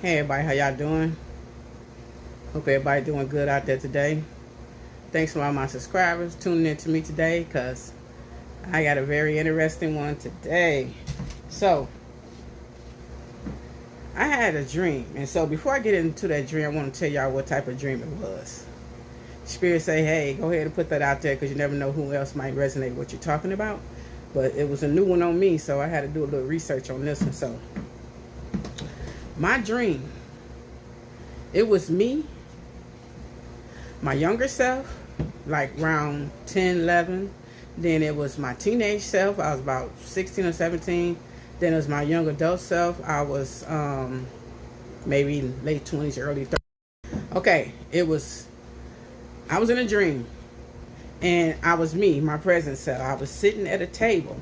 Hey everybody, how y'all doing? Hope everybody doing good out there today. Thanks to all my subscribers tuning in to me today, because I got a very interesting one today. So, I had a dream, and so before I get into that dream, I want to tell y'all what type of dream it was. Spirit say, hey, go ahead and put that out there, because you never know who else might resonate with what you're talking about. But it was a new one on me, so I had to do a little research on this one. So, my dream, it was me, my younger self, like around 10, 11. Then it was my teenage self. I was about 16 or 17. Then it was my young adult self. I was maybe late 20s, early 30s. Okay, I was in a dream. And I was me, my present self. I was sitting at a table.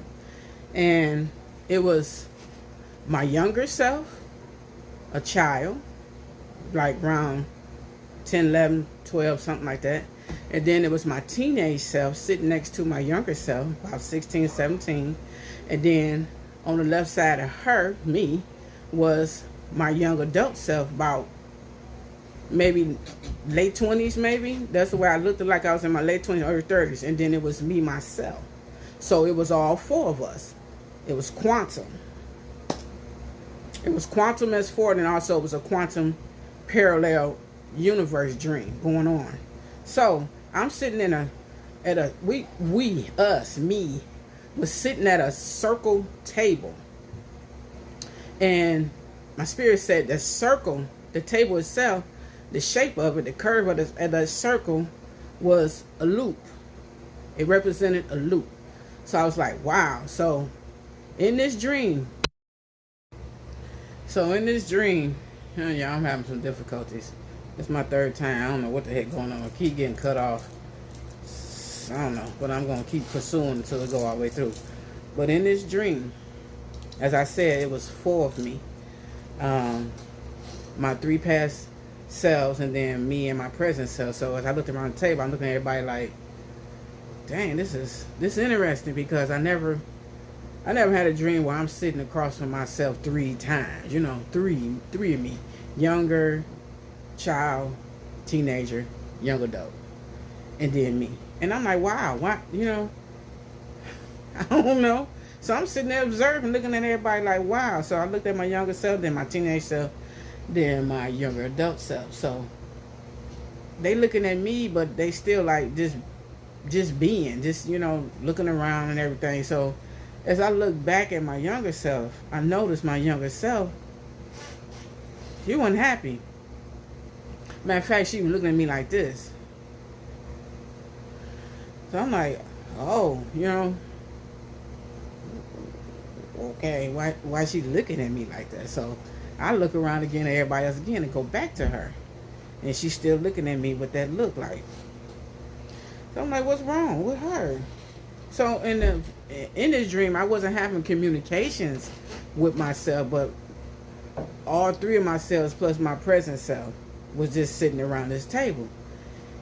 And it was my younger self, a child, like around 10, 11, 12, something like that. And then it was my teenage self sitting next to my younger self, about 16, 17. And then on the left side of her, me, was my young adult self, about maybe late 20s, maybe. That's the way I looked like I was in my late 20s, early 30s. And then it was me, myself. So it was all four of us. It was quantum. It was quantum S4, and also it was a quantum parallel universe dream going on. So I'm sitting me was sitting at a circle table, and my spirit said the circle, the table itself, the shape of it, the curve of the circle was a loop. It represented a loop. So I was like, wow. So in this dream, yeah, I'm having some difficulties. It's my third time. I don't know what the heck going on. I keep getting cut off. I don't know, but I'm going to keep pursuing until it go all the way through. But in this dream, as I said, it was four of me. My three past selves, and then me and my present self. So as I looked around the table, I'm looking at everybody like, dang, this is interesting, because I never had a dream where I'm sitting across from myself three times. You know, three of me. Younger, child, teenager, young adult, and then me. And I'm like, wow, what, I don't know. So I'm sitting there observing, looking at everybody like, wow. So I looked at my younger self, then my teenage self, then my younger adult self. So they looking at me, but they still like just being, looking around and everything. So as I look back at my younger self, I noticed my younger self, she wasn't happy. Matter of fact, she was looking at me like this. So I'm like, oh, okay, why she looking at me like that? So I look around again at everybody else again and go back to her. And she's still looking at me with that look like. So I'm like, what's wrong with her? So in this dream, I wasn't having communications with myself, but all three of myselves plus my present self was just sitting around this table.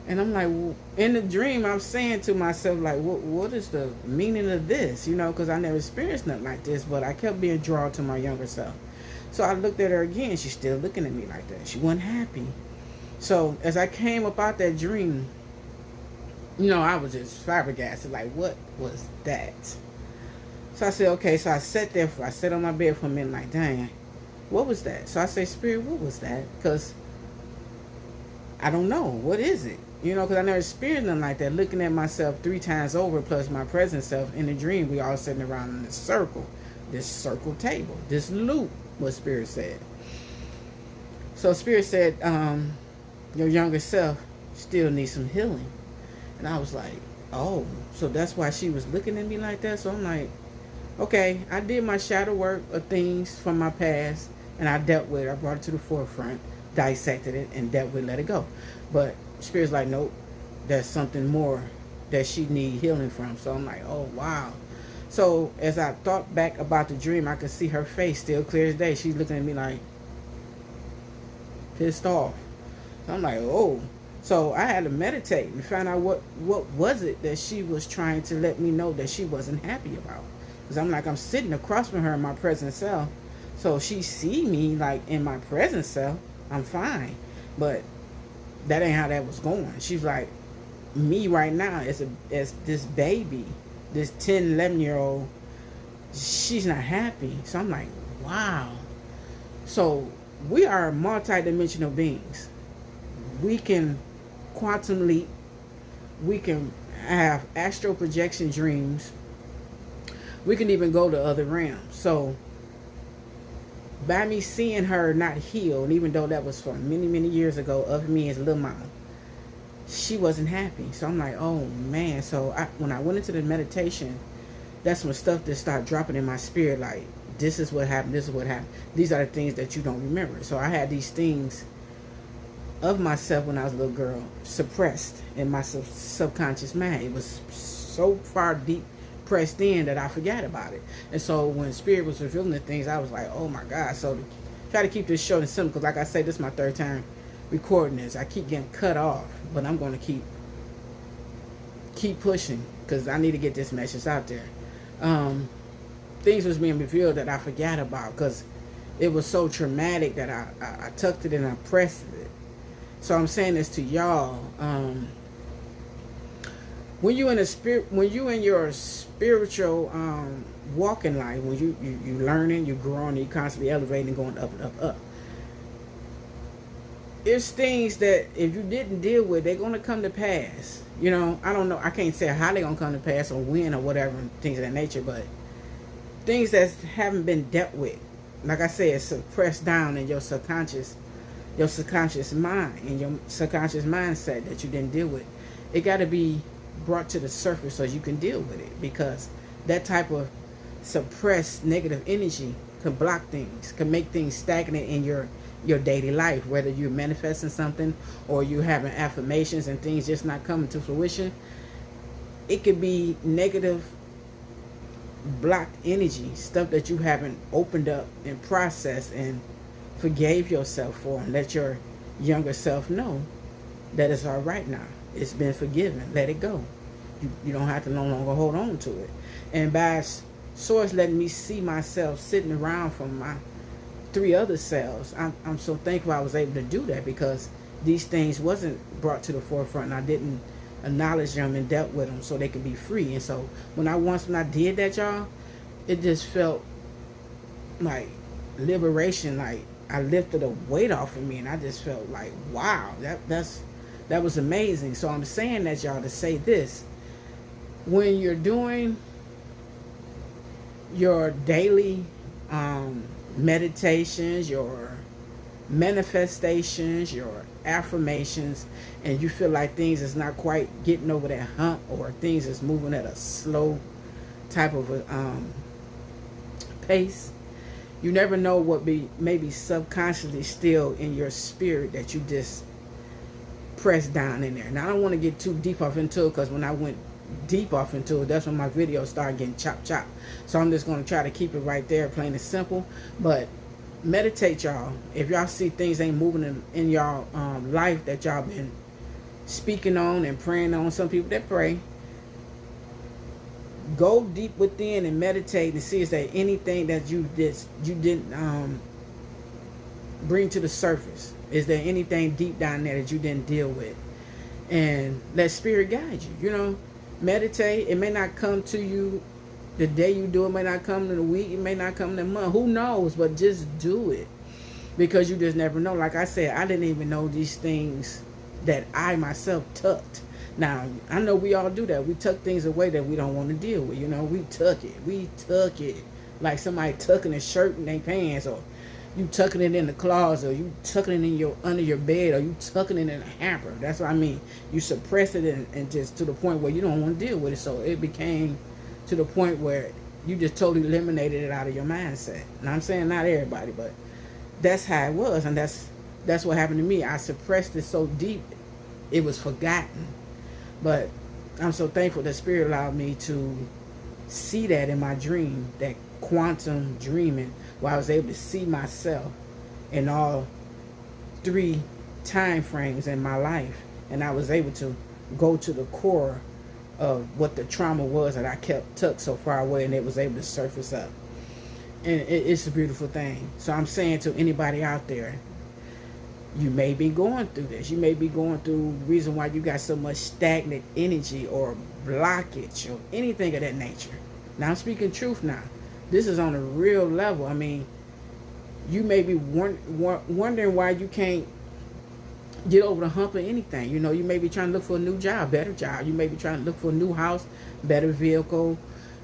And I'm like, well, in the dream, I'm saying to myself, like, what is the meaning of this? Because I never experienced nothing like this, but I kept being drawn to my younger self. So I looked at her again. She's still looking at me like that. She wasn't happy. So as I came up out that dream, I was just flabbergasted, like, what was that? So I said, okay. So I sat on my bed for a minute, like, dang, what was that? So I say, Spirit, what was that? Because I don't know. What is it? Because I never experienced nothing like that. Looking at myself three times over, plus my present self in the dream, we all sitting around in this circle table, this loop, what Spirit said. So Spirit said, your younger self still needs some healing. And I was like, oh, so that's why she was looking at me like that? So I'm like, okay, I did my shadow work of things from my past, and I dealt with it. I brought it to the forefront, dissected it, and dealt with it, let it go. But Spirit's like, nope, there's something more that she need healing from. So I'm like, oh, wow. So as I thought back about the dream, I could see her face still clear as day. She's looking at me like pissed off. So I'm like, oh. So I had to meditate and find out what was it that she was trying to let me know that she wasn't happy about. Because I'm sitting across from her in my present self. So she see me like in my present self, I'm fine. But that ain't how that was going. She's like, me right now as this baby, this 10, 11-year old, she's not happy. So I'm like, wow. So we are multidimensional beings. We can quantum leap. We can have astral projection dreams. We can even go to other realms. So by me seeing her not healed, even though that was from many, many years ago of me as little mama, she wasn't happy. So I'm like, oh man. So when I went into the meditation, that's when stuff just started dropping in my spirit. Like, this is what happened. This is what happened. These are the things that you don't remember. So I had these things of myself when I was a little girl suppressed in my subconscious mind. It was so far deep pressed in that I forgot about it. And so when spirit was revealing the things, I was like, oh my God. So to try to keep this short and simple, because like I say, this is my third time recording this. I keep getting cut off, but I'm going to keep pushing because I need to get this message out there. Things was being revealed that I forgot about because it was so traumatic that I tucked it and I pressed it. So I'm saying this to y'all. When you in your spiritual walk in life, when you learning, you growing, you constantly elevating, going up and up. It's things that if you didn't deal with, they're gonna come to pass. You know, I don't know. I can't say how they're gonna come to pass or when or whatever, things of that nature, but things that haven't been dealt with, like I said, suppressed down in your subconscious mind and your subconscious mindset that you didn't deal with. It got to be brought to the surface so you can deal with it, because that type of suppressed negative energy can block things, can make things stagnant in your daily life, whether you're manifesting something or you're having affirmations and things just not coming to fruition. It could be negative blocked energy, stuff that you haven't opened up and processed and forgave yourself for, and let your younger self know that it's all right now. It's been forgiven. Let it go. You don't have to no longer hold on to it. And by Source letting me see myself sitting around from my 3 other selves, I'm so thankful I was able to do that, because these things wasn't brought to the forefront and I didn't acknowledge them and dealt with them so they could be free. And so when I did that, y'all, it just felt like liberation. Like I lifted a weight off of me, and I just felt like, wow, that was amazing. So I'm saying that, y'all, to say this: when you're doing your daily meditations, your manifestations, your affirmations, and you feel like things is not quite getting over that hump, or things is moving at a slow type of a pace, you never know what maybe subconsciously still in your spirit that you just press down in there. Now I don't want to get too deep off into it, because when I went deep off into it, that's when my videos started getting chop. So I'm just going to try to keep it right there, plain and simple. But meditate, y'all. If y'all see things ain't moving in y'all life that y'all been speaking on and praying on, some people that pray, go deep within and meditate and see, is there anything that you didn't bring to the surface? Is there anything deep down there that you didn't deal with? And let spirit guide you. You know, meditate. It may not come to you the day you do it, may not come in a week, it may not come in a month, who knows? But just do it, because you just never know. Like I said, I didn't even know these things that I myself tucked. Now I know we all do that. We tuck things away that we don't want to deal with. You know, we tuck it like somebody tucking a shirt in their pants, or you tucking it in the closet, or you tucking it in under your bed, or you tucking it in a hamper. That's what I mean. You suppress it and just to the point where you don't want to deal with it. So it became to the point where you just totally eliminated it out of your mindset. And I'm saying not everybody, but that's how it was, and that's what happened to me. I suppressed it so deep, it was forgotten. But I'm so thankful that Spirit allowed me to see that in my dream, that quantum dreaming, where I was able to see myself in all 3 time frames in my life, and I was able to go to the core of what the trauma was that I kept tucked so far away, and it was able to surface up. And it's a beautiful thing. So I'm saying to anybody out there, you may be going through this. You may be going through the reason why you got so much stagnant energy or blockage or anything of that nature. Now I'm speaking truth now. This is on a real level. I mean, you may be wondering why you can't get over the hump of anything. You know, you may be trying to look for a new job, better job. You may be trying to look for a new house, better vehicle,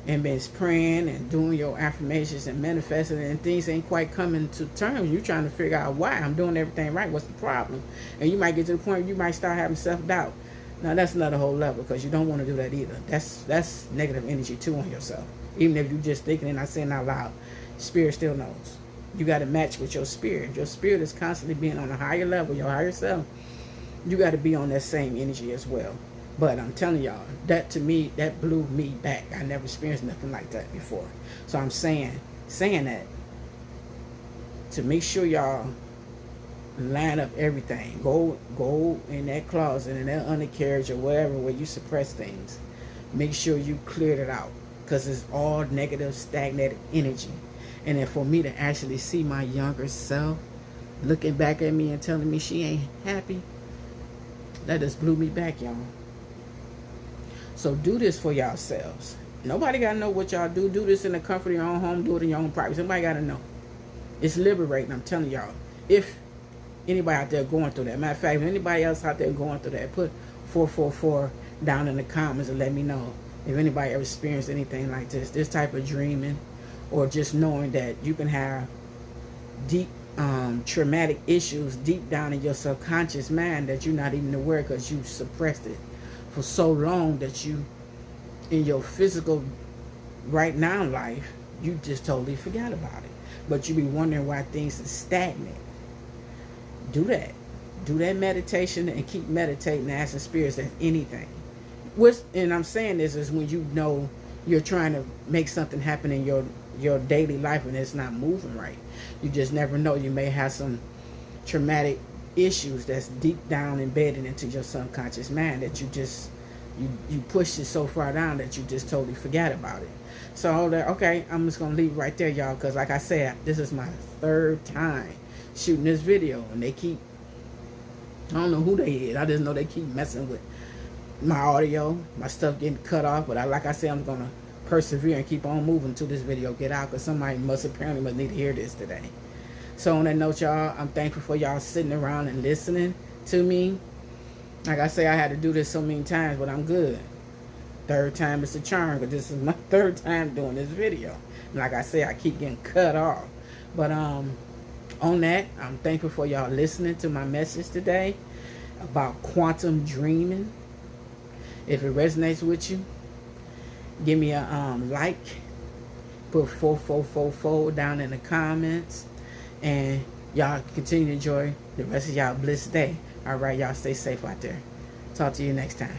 and been praying and doing your affirmations and manifesting, and things ain't quite coming to terms. You're trying to figure out why. I'm doing everything right. What's the problem? And you might get to the point where you might start having self-doubt. Now, that's another whole level, because you don't want to do that either. That's negative energy, too, on yourself. Even if you're just thinking and not saying out loud, spirit still knows. You got to match with your spirit. Your spirit is constantly being on a higher level, your higher self. You got to be on that same energy as well. But I'm telling y'all, that to me, that blew me back. I never experienced nothing like that before. So I'm saying that to make sure y'all line up everything. Go in that closet, in that undercarriage or wherever where you suppress things. Make sure you cleared it out, because it's all negative, stagnated energy. And then for me to actually see my younger self looking back at me and telling me she ain't happy, that just blew me back, y'all. So do this for yourselves. Nobody got to know what y'all do. Do this in the comfort of your own home. Do it in your own privacy. Somebody got to know. It's liberating, I'm telling y'all. If anybody out there going through that. Matter of fact, if anybody else out there going through that, put 444 down in the comments and let me know if anybody ever experienced anything like this type of dreaming, or just knowing that you can have deep traumatic issues deep down in your subconscious mind that you're not even aware, because you suppressed it for so long that you, in your physical right now life, you just totally forgot about it. But you be wondering why things are stagnant. Do that. Do that meditation and keep meditating and asking spirits that anything. And I'm saying this is when you know you're trying to make something happen in your daily life and it's not moving right. You just never know. You may have some traumatic issues that's deep down embedded into your subconscious mind that you just you pushed it so far down that you just totally forgot about it. So okay, I'm just gonna leave it right there, y'all, because like I said, this is my 3rd time shooting this video, and they keep, I don't know who they is, I just know they keep messing with my audio, my stuff getting cut off. But like I said, I'm gonna persevere and keep on moving till this video get out, because somebody must need to hear this today. So on that note, y'all, I'm thankful for y'all sitting around and listening to me. Like I say, I had to do this so many times, but I'm good. 3rd time is a charm, because this is my 3rd time doing this video. And like I say, I keep getting cut off. But on that, I'm thankful for y'all listening to my message today about quantum dreaming. If it resonates with you, give me a like. Put 4444 down in the comments. And y'all continue to enjoy the rest of y'all blessed day. All right, y'all stay safe out there. Talk to you next time.